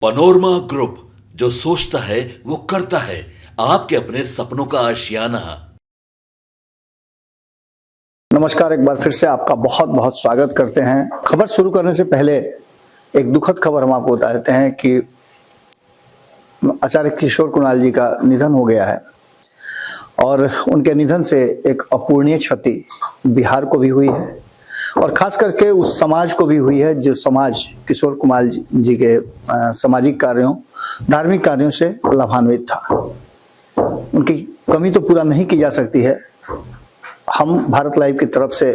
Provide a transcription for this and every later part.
Panorama group, जो सोचता है वो करता है। आपके अपने सपनों का आशियाना। नमस्कार, एक बार फिर से आपका बहुत बहुत स्वागत करते हैं। खबर शुरू करने से पहले एक दुखद खबर हम आपको बता देते हैं कि आचार्य किशोर कुणाल जी का निधन हो गया है और उनके निधन से एक अपूरणीय क्षति बिहार को भी हुई है और खास करके उस समाज को भी हुई है जो समाज किशोर कुणाल जी के सामाजिक कार्यों, धार्मिक कार्यों से लाभान्वित था। उनकी कमी तो पूरा नहीं की जा सकती है। हम भारत लाइव की तरफ से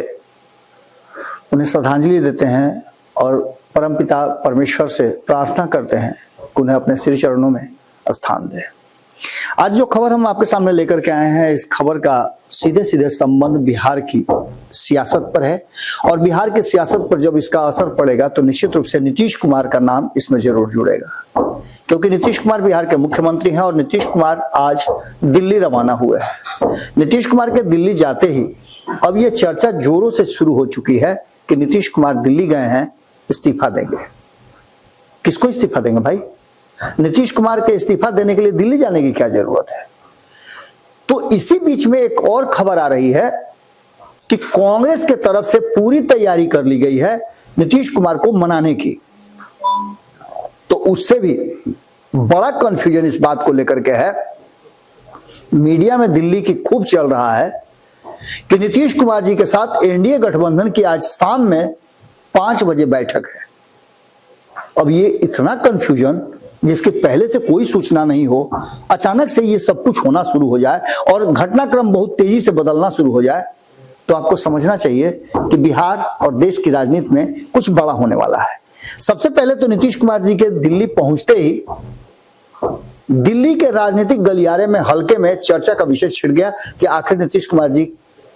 उन्हें श्रद्धांजलि देते हैं और परमपिता परमेश्वर से प्रार्थना करते हैं कि उन्हें अपने श्री चरणों में स्थान दे। आज जो खबर हम आपके सामने लेकर के आए हैं, इस खबर का सीधे सीधे संबंध बिहार की सियासत पर है और बिहार की सियासत पर जब इसका असर पड़ेगा तो निश्चित रूप से नीतीश कुमार का नाम इसमें जरूर जुड़ेगा, क्योंकि नीतीश कुमार बिहार के मुख्यमंत्री हैं और नीतीश कुमार आज दिल्ली रवाना हुए हैं। नीतीश कुमार के दिल्ली जाते ही अब ये चर्चा जोरों से शुरू हो चुकी है कि नीतीश कुमार दिल्ली गए हैं, इस्तीफा देंगे। किसको इस्तीफा देंगे भाई? नीतीश कुमार के इस्तीफा देने के लिए दिल्ली जाने की क्या जरूरत है? तो इसी बीच में एक और खबर आ रही है कि कांग्रेस के तरफ से पूरी तैयारी कर ली गई है नीतीश कुमार को मनाने की। तो उससे भी बड़ा कंफ्यूजन इस बात को लेकर के है, मीडिया में दिल्ली की खूब चल रहा है कि नीतीश कुमार जी के साथ एनडीए गठबंधन की आज शाम में 5 बजे बैठक है। अब ये इतना कंफ्यूजन जिसके पहले से कोई सूचना नहीं हो, अचानक से ये सब कुछ होना शुरू हो जाए और घटनाक्रम बहुत तेजी से बदलना शुरू हो जाए, तो आपको समझना चाहिए कि बिहार और देश की राजनीति में कुछ बड़ा होने वाला है। सबसे पहले तो नीतीश कुमार जी के दिल्ली पहुंचते ही दिल्ली के राजनीतिक गलियारे में हल्के में चर्चा का विषय छिड़ गया कि आखिर नीतीश कुमार जी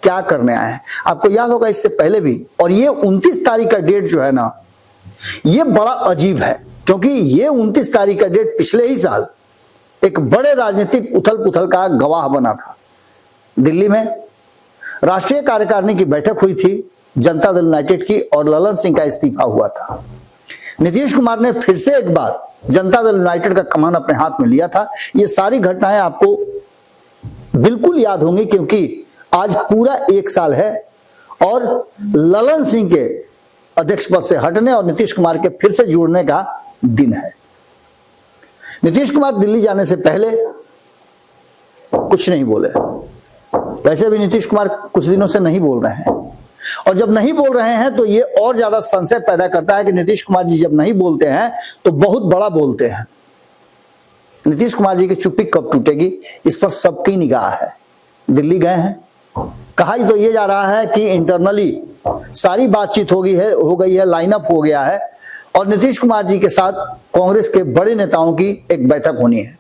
क्या करने आए हैं। आपको याद होगा इससे पहले भी, और ये 29 तारीख का डेट जो है ना, ये बड़ा अजीब है, क्योंकि ये 29 तारीख का डेट पिछले ही साल एक बड़े राजनीतिक उथल पुथल का गवाह बना था। दिल्ली में राष्ट्रीय कार्यकारिणी की बैठक हुई थी जनता दल यूनाइटेड की और ललन सिंह का इस्तीफा हुआ था। नीतीश कुमार ने फिर से एक बार जनता दल यूनाइटेड का कमान अपने हाथ में लिया था। ये सारी घटनाएं आपको बिल्कुल याद होंगी, क्योंकि आज पूरा 1 साल है और ललन सिंह के अध्यक्ष पद से हटने और नीतीश कुमार के फिर से जुड़ने का दिन है। नीतीश कुमार दिल्ली जाने से पहले कुछ नहीं बोले। वैसे भी नीतीश कुमार कुछ दिनों से नहीं बोल रहे हैं और जब नहीं बोल रहे हैं तो ये और ज्यादा संशय पैदा करता है कि नीतीश कुमार जी जब नहीं बोलते हैं तो बहुत बड़ा बोलते हैं। नीतीश कुमार जी की चुप्पी कब टूटेगी, इस पर सबकी निगाह है। दिल्ली गए हैं, कहा तो ये जा रहा है कि इंटरनली सारी बातचीत हो गई है, लाइनअप हो गया है और नीतीश कुमार जी के साथ कांग्रेस के बड़े नेताओं की एक बैठक होनी है।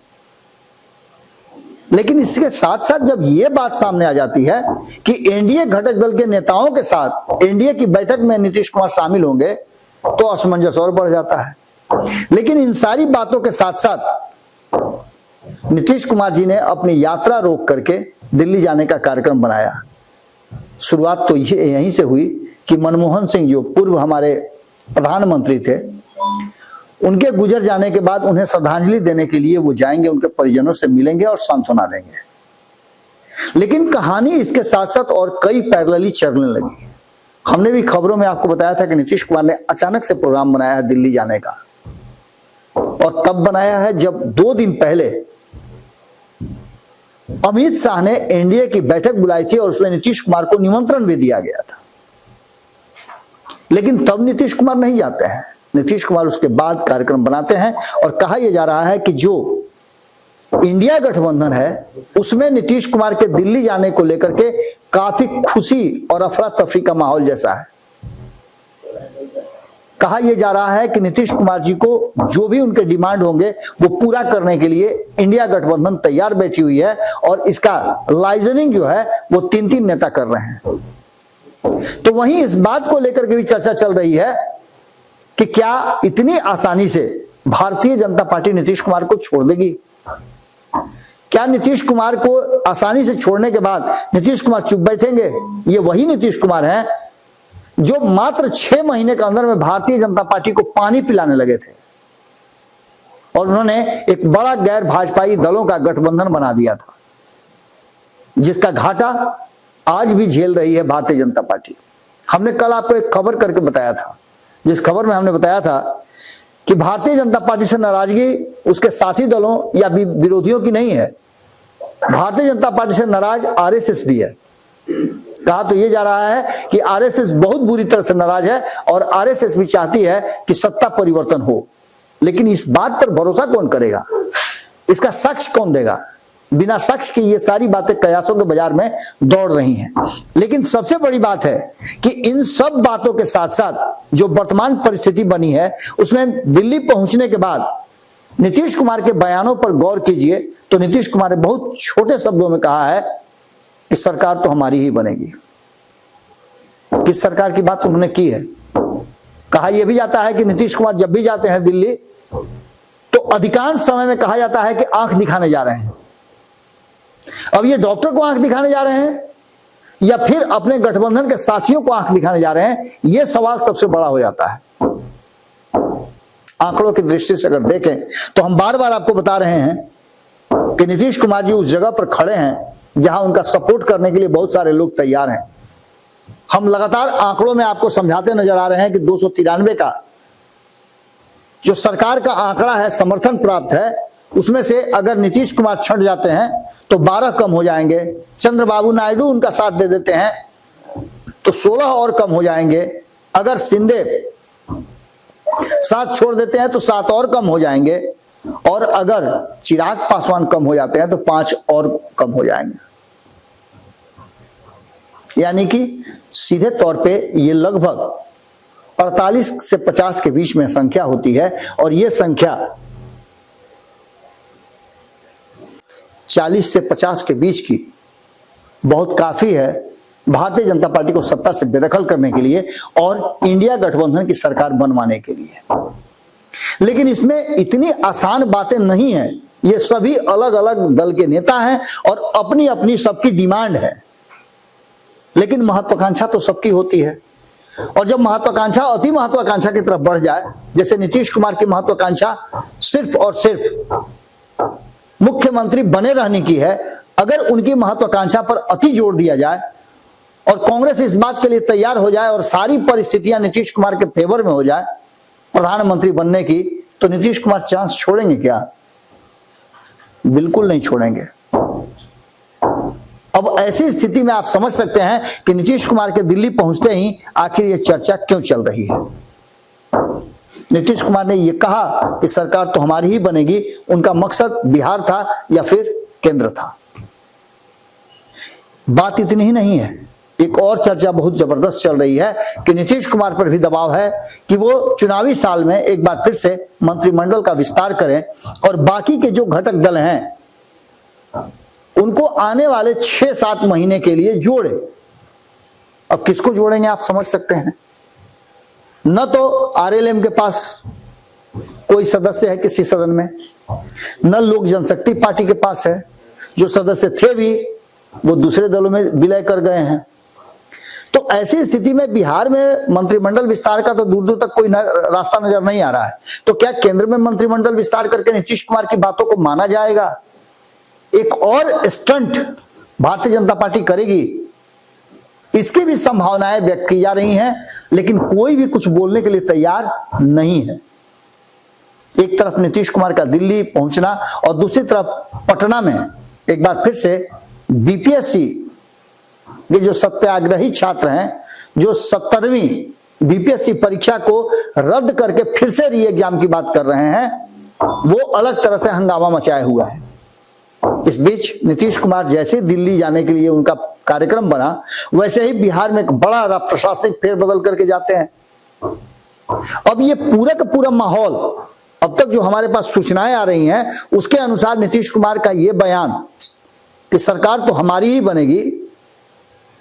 लेकिन इसके साथ साथ जब ये बात सामने आ जाती है कि एनडीए घटक दल के नेताओं के साथ एनडीए की बैठक में नीतीश कुमार शामिल होंगे, तो असमंजस और बढ़ जाता है। लेकिन इन सारी बातों के साथ साथ नीतीश कुमार जी ने अपनी यात्रा रोक करके दिल्ली जाने का कार्यक्रम बनाया। शुरुआत तो यहीं से हुई कि मनमोहन सिंह जो पूर्व हमारे प्रधानमंत्री थे, उनके गुजर जाने के बाद उन्हें श्रद्धांजलि देने के लिए वो जाएंगे, उनके परिजनों से मिलेंगे और सांत्वना देंगे। लेकिन कहानी इसके साथ साथ और कई पैरेलली चलने लगी। हमने भी खबरों में आपको बताया था कि नीतीश कुमार ने अचानक से प्रोग्राम बनाया है दिल्ली जाने का, और तब बनाया है जब 2 दिन पहले अमित शाह ने एनडीए की बैठक बुलाई थी और उसमें नीतीश कुमार को निमंत्रण भी दिया गया था। लेकिन तब नीतीश कुमार नहीं जाते हैं। नीतीश कुमार उसके बाद कार्यक्रम बनाते हैं और कहा यह जा रहा है कि जो इंडिया गठबंधन है उसमें नीतीश कुमार के दिल्ली जाने को लेकर के काफी खुशी और अफरा तफरी का माहौल जैसा है। कहा यह जा रहा है कि नीतीश कुमार जी को जो भी उनके डिमांड होंगे वो पूरा करने के लिए इंडिया गठबंधन तैयार बैठी हुई है और इसका लाइजनिंग जो है वो 3-3 नेता कर रहे हैं। तो वहीं इस बात को लेकर के भी चर्चा चल रही है कि क्या इतनी आसानी से भारतीय जनता पार्टी नीतीश कुमार को छोड़ देगी? क्या नीतीश कुमार को आसानी से छोड़ने के बाद नीतीश कुमार चुप बैठेंगे? ये वही नीतीश कुमार हैं जो मात्र 6 महीने के अंदर में भारतीय जनता पार्टी को पानी पिलाने लगे थे। और उन्होंने एक बड़ा गैर भाजपाई दलों का गठबंधन बना दिया था, जिसका घाटा आज भी झेल रही है भारतीय जनता पार्टी। हमने कल आपको एक खबर करके बताया था, जिस खबर में हमने बताया था कि भारतीय जनता पार्टी से नाराजगी उसके साथी दलों या विरोधियों की नहीं है, भारतीय जनता पार्टी से नाराज आरएसएस भी है। कहा तो यह जा रहा है कि आरएसएस बहुत बुरी तरह से नाराज है और आरएसएस भी चाहती है कि सत्ता परिवर्तन हो, लेकिन इस बात पर भरोसा कौन करेगा, इसका साक्ष्य कौन देगा? बिना साक्ष्य के ये सारी बातें कयासों के बाजार में दौड़ रही हैं। लेकिन सबसे बड़ी बात है कि इन सब बातों के साथ साथ जो वर्तमान परिस्थिति बनी है, उसमें दिल्ली पहुंचने के बाद नीतीश कुमार के बयानों पर गौर कीजिए तो नीतीश कुमार ने बहुत छोटे शब्दों में कहा है कि सरकार तो हमारी ही बनेगी। किस सरकार की बात उन्होंने की है? कहा यह भी जाता है कि नीतीश कुमार जब भी जाते हैं दिल्ली तो अधिकांश समय में कहा जाता है कि आंख दिखाने जा रहे हैं। अब ये डॉक्टर को आंख दिखाने जा रहे हैं या फिर अपने गठबंधन के साथियों को आंख दिखाने जा रहे हैं, यह सवाल सबसे बड़ा हो जाता है। आंकड़ों की दृष्टि से अगर देखें तो हम बार बार आपको बता रहे हैं कि नीतीश कुमार जी उस जगह पर खड़े हैं जहां उनका सपोर्ट करने के लिए बहुत सारे लोग तैयार हैं। हम लगातार आंकड़ों में आपको समझाते नजर आ रहे हैं कि 293 का जो सरकार का आंकड़ा है, समर्थन प्राप्त है, उसमें से अगर नीतीश कुमार छट जाते हैं तो 12 कम हो जाएंगे, चंद्रबाबू नायडू उनका साथ दे देते हैं तो 16 और कम हो जाएंगे, अगर शिंदे साथ छोड़ देते हैं तो 7 और कम हो जाएंगे, और अगर चिराग पासवान कम हो जाते हैं तो 5 और कम हो जाएंगे। यानी कि सीधे तौर पे ये लगभग 48 से 50 के बीच में संख्या होती है, और ये संख्या 40 से 50 के बीच की बहुत काफी है भारतीय जनता पार्टी को सत्ता से बेदखल करने के लिए और इंडिया गठबंधन की सरकार बनवाने के लिए। लेकिन इसमें इतनी आसान बातें नहीं है। ये सभी अलग अलग दल के नेता हैं और अपनी अपनी सबकी डिमांड है, लेकिन महत्वाकांक्षा तो सबकी होती है। और जब महत्वाकांक्षा अति महत्वाकांक्षा की तरफ बढ़ जाए, जैसे नीतीश कुमार की महत्वाकांक्षा सिर्फ और सिर्फ मुख्यमंत्री बने रहने की है, अगर उनकी महत्वाकांक्षा पर अति जोर दिया जाए और कांग्रेस इस बात के लिए तैयार हो जाए और सारी परिस्थितियां नीतीश कुमार के फेवर में हो जाए प्रधानमंत्री बनने की, तो नीतीश कुमार चांस छोड़ेंगे क्या? बिल्कुल नहीं छोड़ेंगे। अब ऐसी स्थिति में आप समझ सकते हैं कि नीतीश कुमार के दिल्ली पहुंचते ही आखिर यह चर्चा क्यों चल रही है। नीतीश कुमार ने यह कहा कि सरकार तो हमारी ही बनेगी, उनका मकसद बिहार था या फिर केंद्र था। बात इतनी ही नहीं है, एक और चर्चा बहुत जबरदस्त चल रही है कि नीतीश कुमार पर भी दबाव है कि वो चुनावी साल में एक बार फिर से मंत्रिमंडल का विस्तार करें और बाकी के जो घटक दल हैं उनको आने वाले 6-7 महीने के लिए जोड़े। अब किसको जोड़ेंगे आप समझ सकते हैं। न तो आरएलएम के पास कोई सदस्य है किसी सदन में, न लोक जनशक्ति पार्टी के पास है, जो सदस्य थे भी वो दूसरे दलों में विलय कर गए हैं। तो ऐसी स्थिति में बिहार में मंत्रिमंडल विस्तार का तो दूर दूर तक कोई रास्ता नजर नहीं आ रहा है। तो क्या केंद्र में मंत्रिमंडल विस्तार करके नीतीश कुमार की बातों को माना जाएगा? एक और स्टंट भारतीय जनता पार्टी करेगी, इसकी भी संभावनाएं व्यक्त की जा रही हैं, लेकिन कोई भी कुछ बोलने के लिए तैयार नहीं है। एक तरफ नीतीश कुमार का दिल्ली पहुंचना और दूसरी तरफ पटना में एक बार फिर से बीपीएससी के जो सत्याग्रही छात्र हैं, जो 70वीं बीपीएससी परीक्षा को रद्द करके फिर से री एग्जाम की बात कर रहे हैं, वो अलग तरह से हंगामा मचाए हुआ है। इस बीच नीतीश कुमार जैसे दिल्ली जाने के लिए उनका कार्यक्रम बना, वैसे ही बिहार में एक बड़ा प्रशासनिक फेरबदल करके जाते हैं। अब ये पूरा का पूरा माहौल, अब तक जो हमारे पास सूचनाएं आ रही हैं उसके अनुसार नीतीश कुमार का ये बयान कि सरकार तो हमारी ही बनेगी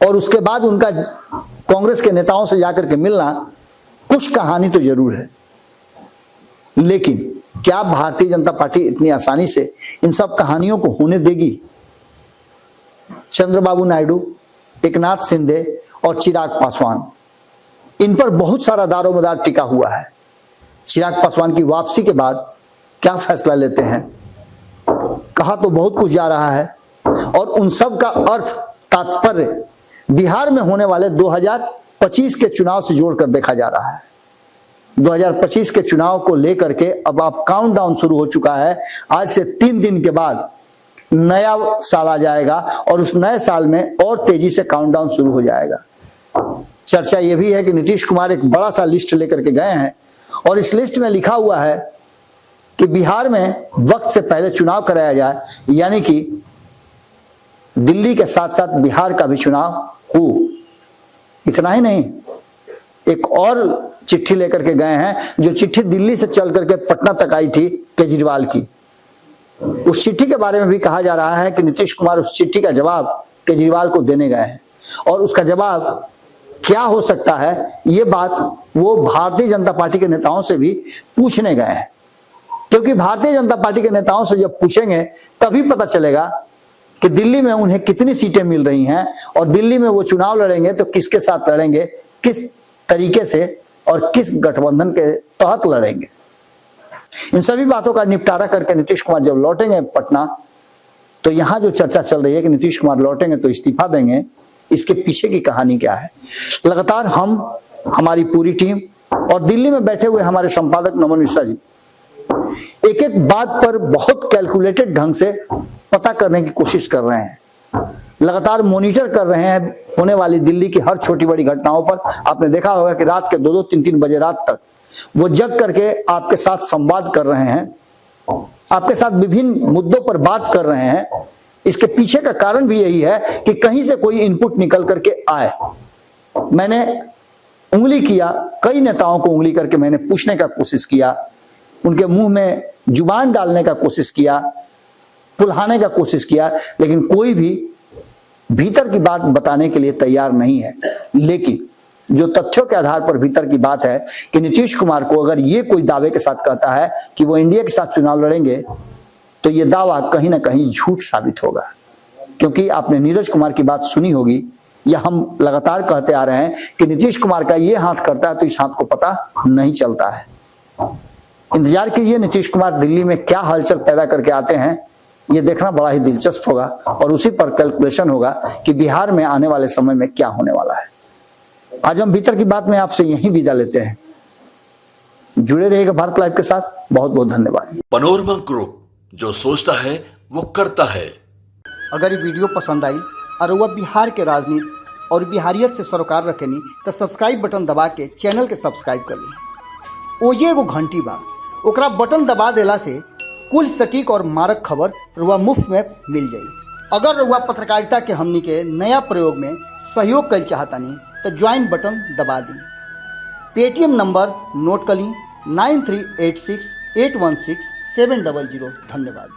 और उसके बाद उनका कांग्रेस के नेताओं से जाकर के मिलना, कुछ कहानी तो जरूर है। लेकिन क्या भारतीय जनता पार्टी इतनी आसानी से इन सब कहानियों को होने देगी? चंद्रबाबू नायडू, एकनाथ शिंदे और चिराग पासवान, इन पर बहुत सारा दारोमदार टिका हुआ है। चिराग पासवान की वापसी के बाद क्या फैसला लेते हैं। कहा तो बहुत कुछ जा रहा है और उन सब का अर्थ तात्पर्य बिहार में होने वाले 2025 के चुनाव से जोड़कर देखा जा रहा है। 2025 के चुनाव को लेकर के अब आप काउंटडाउन शुरू हो चुका है। आज से 3 दिन के बाद नया साल आ जाएगा और उस नए साल में और तेजी से काउंटडाउन शुरू हो जाएगा। चर्चा यह भी है कि नीतीश कुमार एक बड़ा सा लिस्ट लेकर के गए हैं और इस लिस्ट में लिखा हुआ है कि बिहार में वक्त से पहले चुनाव कराया जाए, यानी कि दिल्ली के साथ साथ बिहार का भी चुनाव हो। इतना ही नहीं, एक और चिट्ठी लेकर के गए हैं, जो चिट्ठी दिल्ली से चल करके पटना तक आई थी केजरीवाल की। उस चिट्ठी के बारे में भी कहा जा रहा है कि नीतीश कुमार उस चिट्ठी का जवाब केजरीवाल को देने गए हैं और उसका जवाब क्या हो सकता है, ये बात वो भारतीय जनता पार्टी के नेताओं से भी पूछने गए हैं। क्योंकि भारतीय जनता पार्टी के नेताओं से जब पूछेंगे तभी पता चलेगा कि दिल्ली में उन्हें कितनी सीटें मिल रही हैं और दिल्ली में वो चुनाव लड़ेंगे तो किसके साथ लड़ेंगे, किस तरीके से और किस गठबंधन के तहत लड़ेंगे। इन सभी बातों का निपटारा करके नीतीश कुमार जब लौटेंगे पटना, तो यहां जो चर्चा चल रही है कि नीतीश कुमार लौटेंगे तो इस्तीफा देंगे, इसके पीछे की कहानी क्या है। लगातार हमारी पूरी टीम और दिल्ली में बैठे हुए हमारे संपादक नमन मिश्रा जी एक एक बात पर बहुत कैलकुलेटेड ढंग से पता करने की कोशिश कर रहे हैं। लगातार मॉनिटर कर रहे हैं होने वाली दिल्ली की हर छोटी बड़ी घटनाओं पर। आपने देखा होगा कि रात के 2-2, 3-3 बजे रात तक वो जग करके आपके साथ संवाद कर रहे हैं, आपके साथ विभिन्न मुद्दों पर बात कर रहे हैं। इसके पीछे का कारण भी यही है कि कहीं से कोई इनपुट निकल करके आए। मैंने उंगली किया, कई नेताओं को उंगली करके मैंने पूछने का कोशिश किया, उनके मुंह में जुबान डालने का कोशिश किया, फुल्हाने का कोशिश किया, लेकिन कोई भी भीतर की बात बताने के लिए तैयार नहीं है। लेकिन जो तथ्यों के आधार पर भीतर की बात है कि नीतीश कुमार को अगर ये कोई दावे के साथ कहता है कि वो इंडिया के साथ चुनाव लड़ेंगे, तो ये दावा कहीं ना कहीं झूठ साबित होगा। क्योंकि आपने नीरज कुमार की बात सुनी होगी, या हम लगातार कहते आ रहे हैं कि नीतीश कुमार का ये हाथ करता है तो इस हाथ को पता नहीं चलता है। इंतजार कीजिए नीतीश कुमार दिल्ली में क्या हलचल पैदा करके आते हैं, ये देखना बड़ा ही दिलचस्प होगा और उसी पर कैलकुलेशन होगा कि बिहार में आने वाले समय में क्या होने वाला है। आज हम भीतर की बात में आपसे यहीं विदा लेते हैं। जुड़े रहिएगा भारत लाइव के साथ। बहुत बहुत धन्यवाद। पनोरमा ग्रुप, जो सोचता है वो करता है। अगर ये वीडियो पसंद आई और वह बिहार के राजनीति और बिहारियत से सरोकार रखेनी तो सब्सक्राइब बटन दबा के चैनल के सब्सक्राइब कर ली। ओजे एगो घंटी बा, ओकरा बटन दबा देला से कुल सटीक और मारक खबर रुआ मुफ्त में मिल जाई। अगर रुआ पत्रकारिता के हमनी के नया प्रयोग में सहयोग कर चाहतानी तो ज्वाइन बटन दबा दी। पेटीएम नंबर नोट कर ली 9386816700। धन्यवाद।